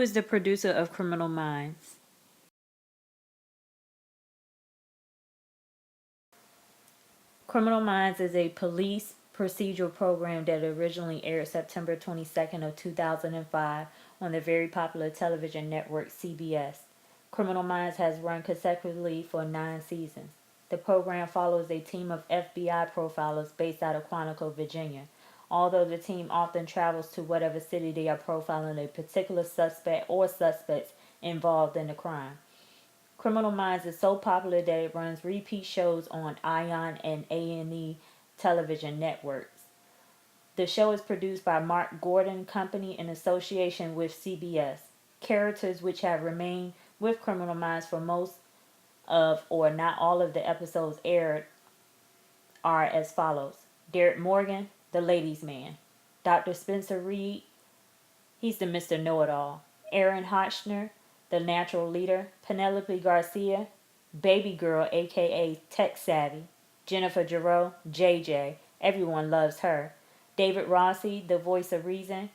is the producer of Criminal Minds? Criminal Minds is a police procedural program that originally aired September 22nd of 2005 on the very popular television network CBS. Criminal Minds has run consecutively for 9 seasons. The program follows a team of FBI profilers based out of Quantico, Virginia. Although the team often travels to whatever city they are profiling a particular suspect or suspects involved in the crime. Criminal Minds is so popular that it runs repeat shows on ION and A&E television networks. The show is produced by Mark Gordon Company in association with CBS. Characters which have remained with Criminal Minds for most of or not all of the episodes aired are as follows. Derek Morgan, the ladies' man. Dr. Spencer Reed, he's the Mr. Know-It-All. Aaron Hotchner, the natural leader. Penelope Garcia, baby girl aka tech savvy. Jennifer Giroux, JJ, everyone loves her. David Rossi, the voice of reason.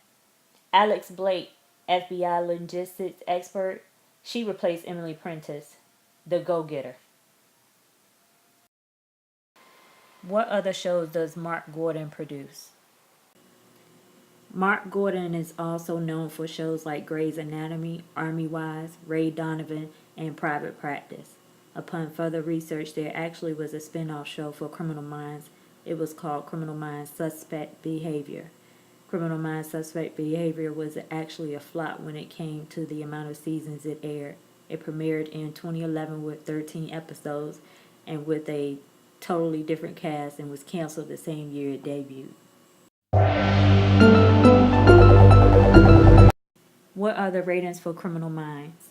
Alex Blake, FBI logistics expert. She replaced Emily Prentice, the go-getter. What other shows does Mark Gordon produce? Mark Gordon is also known for shows like Grey's Anatomy, Army Wives, Ray Donovan, and Private Practice. Upon further research, there actually was a spin-off show for Criminal Minds. It was called Criminal Minds Suspect Behavior. Criminal Minds Suspect Behavior was actually a flop when it came to the amount of seasons it aired. It premiered in 2011 with 13 episodes and with a totally different cast and was canceled the same year it debuted. What are the ratings for Criminal Minds?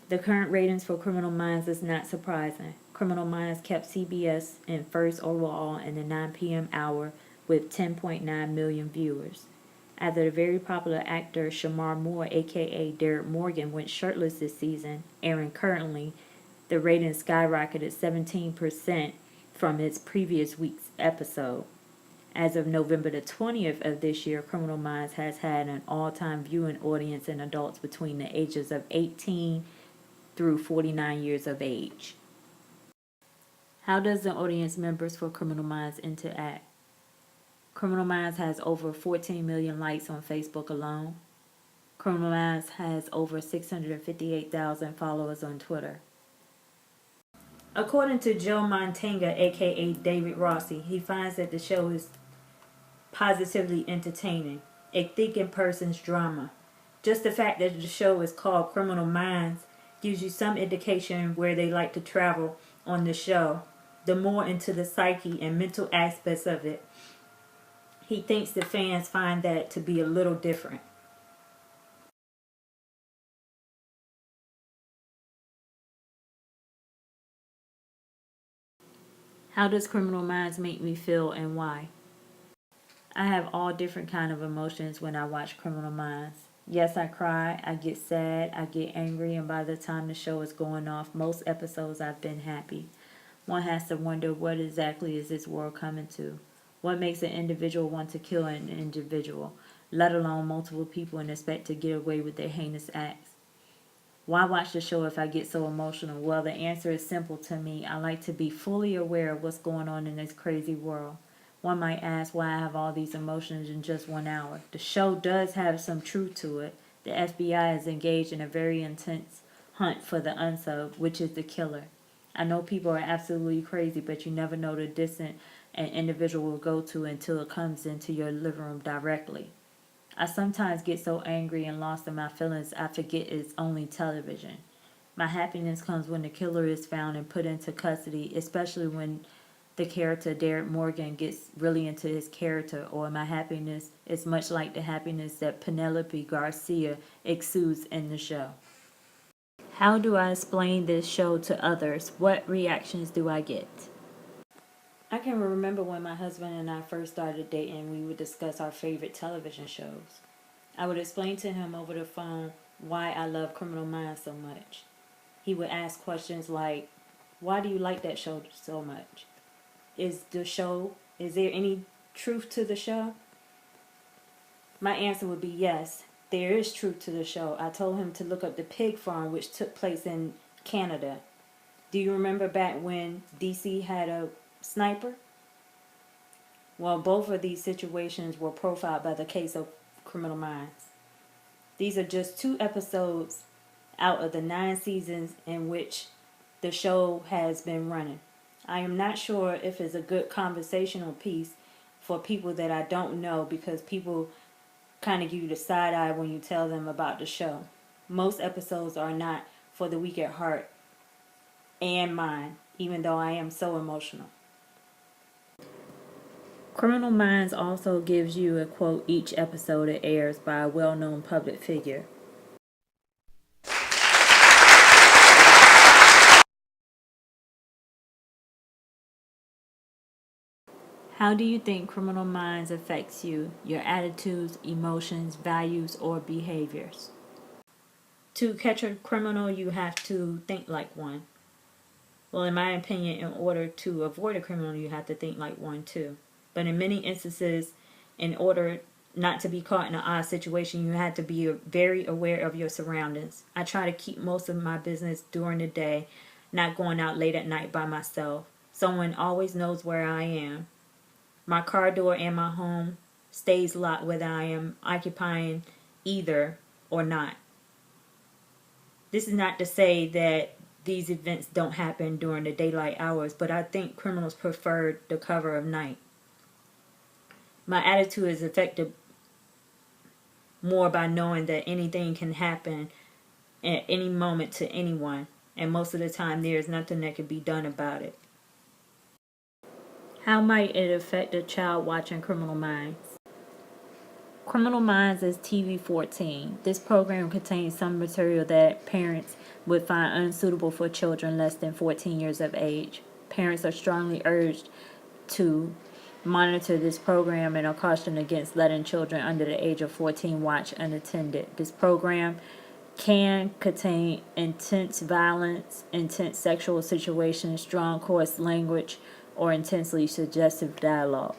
The current ratings for Criminal Minds is not surprising. Criminal Minds kept CBS in first overall in the 9 p.m. hour with 10.9 million viewers. After the very popular actor Shemar Moore, aka Derek Morgan, went shirtless this season, airing currently, the ratings skyrocketed 17% from its previous week's episode. As of November the 20th of this year, Criminal Minds has had an all-time viewing audience in adults between the ages of 18 through 49 years of age. How does the audience members for Criminal Minds interact? Criminal Minds has over 14 million likes on Facebook alone. Criminal Minds has over 658,000 followers on Twitter. According to Joe Montanga, aka David Rossi, he finds that the show is positively entertaining, a thinking person's drama. Just the fact that the show is called Criminal Minds gives you some indication where they like to travel on the show, the more into the psyche and mental aspects of it. He thinks the fans find that to be a little different. How does Criminal Minds make me feel and why? I have all different kind of emotions when I watch Criminal Minds. Yes, I cry, I get sad, I get angry, and by the time the show is going off, most episodes I've been happy. One has to wonder, what exactly is this world coming to? What makes an individual want to kill an individual, let alone multiple people, and expect to get away with their heinous acts? Why watch the show if I get so emotional? Well, the answer is simple to me. I like to be fully aware of what's going on in this crazy world. One might ask why I have all these emotions in just 1 hour. The show does have some truth to it. The FBI is engaged in a very intense hunt for the unsub, which is the killer. I know people are absolutely crazy, but you never know the distance an individual will go to until it comes into your living room directly. I sometimes get so angry and lost in my feelings I forget it's only television. My happiness comes when the killer is found and put into custody, especially when the character Derek Morgan gets really into his character, or my happiness is much like the happiness that Penelope Garcia exudes in the show. How do I explain this show to others? What reactions do I get? I can remember when my husband and I first started dating, we would discuss our favorite television shows. I would explain to him over the phone why I love Criminal Minds so much. He would ask questions like, why do you like that show so much? Is there any truth to the show? My answer would be yes. there is truth to the show. I told him to look up the pig farm, which took place in Canada. Do you remember back when DC had a sniper? Well, both of these situations were profiled by the case of Criminal Minds. These are just 2 episodes out of the 9 seasons in which the show has been running. I am not sure if it's a good conversational piece for people that I don't know, because people kind of give you the side eye when you tell them about the show. Most episodes are not for the weak at heart and mind, even though I am so emotional. Criminal Minds also gives you a quote each episode it airs by a well-known public figure. How do you think Criminal Minds affects you, your attitudes, emotions, values, or behaviors? To catch a criminal, you have to think like one. Well, in my opinion, in order to avoid a criminal, you have to think like one too. But in many instances, in order not to be caught in an odd situation, you have to be very aware of your surroundings. I try to keep most of my business during the day, not going out late at night by myself. Someone always knows where I am. My car door and my home stays locked whether I am occupying either or not. This is not to say that these events don't happen during the daylight hours, but I think criminals prefer the cover of night. My attitude is affected more by knowing that anything can happen at any moment to anyone, and most of the time there is nothing that can be done about it. How might it affect a child watching Criminal Minds? Criminal Minds is TV 14. This program contains some material that parents would find unsuitable for children less than 14 years of age. Parents are strongly urged to monitor this program and are cautioned against letting children under the age of 14 watch unattended. This program can contain intense violence, intense sexual situations, strong coarse language, or intensely suggestive dialogue.